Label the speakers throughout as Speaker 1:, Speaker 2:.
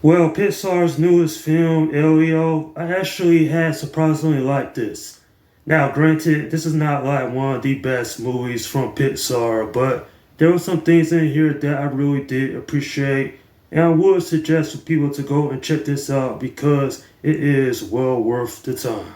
Speaker 1: Well, Pixar's newest film, Elio, I actually had surprisingly liked this. Now, granted, this is not like one of the best movies from Pixar, but there were some things in here that I really did appreciate, and I would suggest for people to go and check this out because it is well worth the time.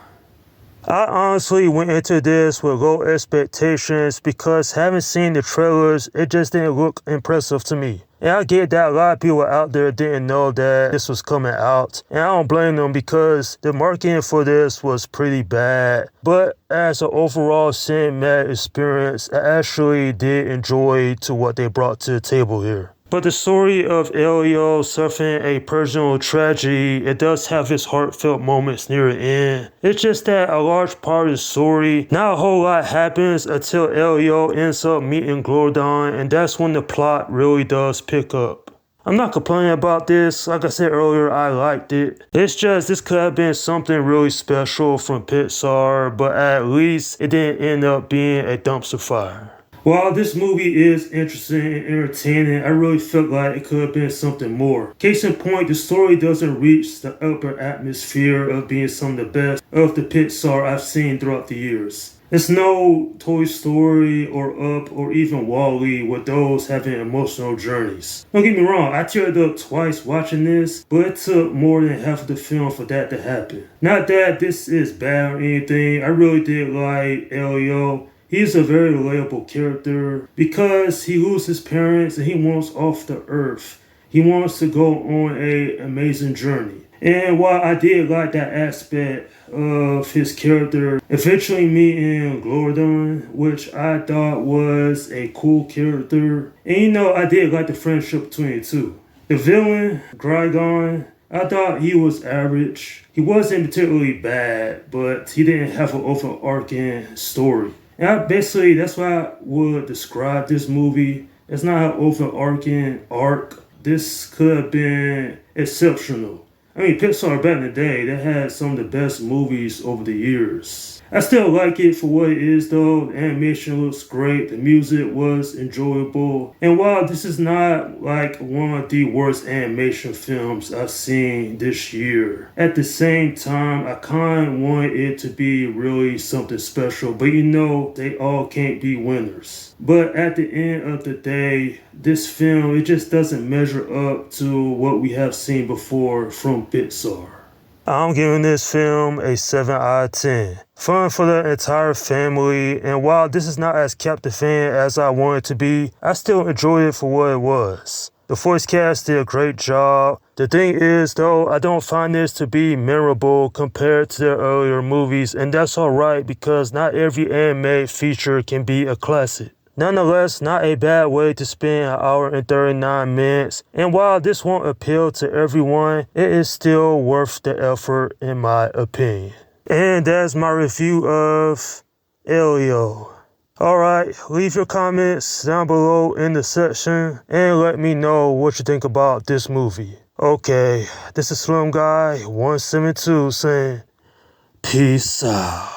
Speaker 1: I honestly went into this with low expectations because having seen the trailers, it just didn't look impressive to me. And I get that a lot of people out there didn't know that this was coming out. And I don't blame them because the marketing for this was pretty bad. But as an overall cinematic experience, I actually did enjoy to what they brought to the table here. But the story of Elio suffering a personal tragedy, it does have its heartfelt moments near the end. It's just that a large part of the story, not a whole lot happens until Elio ends up meeting Gordon, and that's when the plot really does pick up. I'm not complaining about this. Like I said earlier, I liked it. It's just this could have been something really special from Pixar, but at least it didn't end up being a dumpster fire. While this movie is interesting and entertaining, I really felt like it could have been something more. Case in point, the story doesn't reach the upper atmosphere of being some of the best of the Pixar I've seen throughout the years. It's no Toy Story or Up or even Wall-E with those having emotional journeys. Don't get me wrong, I teared up twice watching this, but it took more than half of the film for that to happen. Not that this is bad or anything, I really did like Elio. He's a very relatable character because he loses his parents and he wants off the earth. He wants to go on an amazing journey. And while I did like that aspect of his character, eventually meeting Gordon, which I thought was a cool character. And I did like the friendship between the two. The villain, Grygon, I thought he was average. He wasn't particularly bad, but he didn't have an overarching story. And that's why I would describe this movie. It's not an overarching arc. This could have been exceptional. I mean, Pixar back in the day, they had some of the best movies over the years. I still like it for what it is though. The animation looks great. The music was enjoyable. And while this is not like one of the worst animation films I've seen this year, at the same time, I kind of want it to be really something special. But they all can't be winners. But at the end of the day, this film, it just doesn't measure up to what we have seen before from Pixar. I'm giving this film a 7 out of 10. Fun for the entire family, and while this is not as captivating as I wanted it to be, I still enjoyed it for what it was. The voice cast did a great job. The thing is, though, I don't find this to be memorable compared to their earlier movies, and that's alright because not every animated feature can be a classic. Nonetheless, not a bad way to spend an hour and 39 minutes, and while this won't appeal to everyone, it is still worth the effort in my opinion. And that's my review of Elio. Alright, leave your comments down below in the section and let me know what you think about this movie. Okay, this is Slim Guy 172 saying peace out.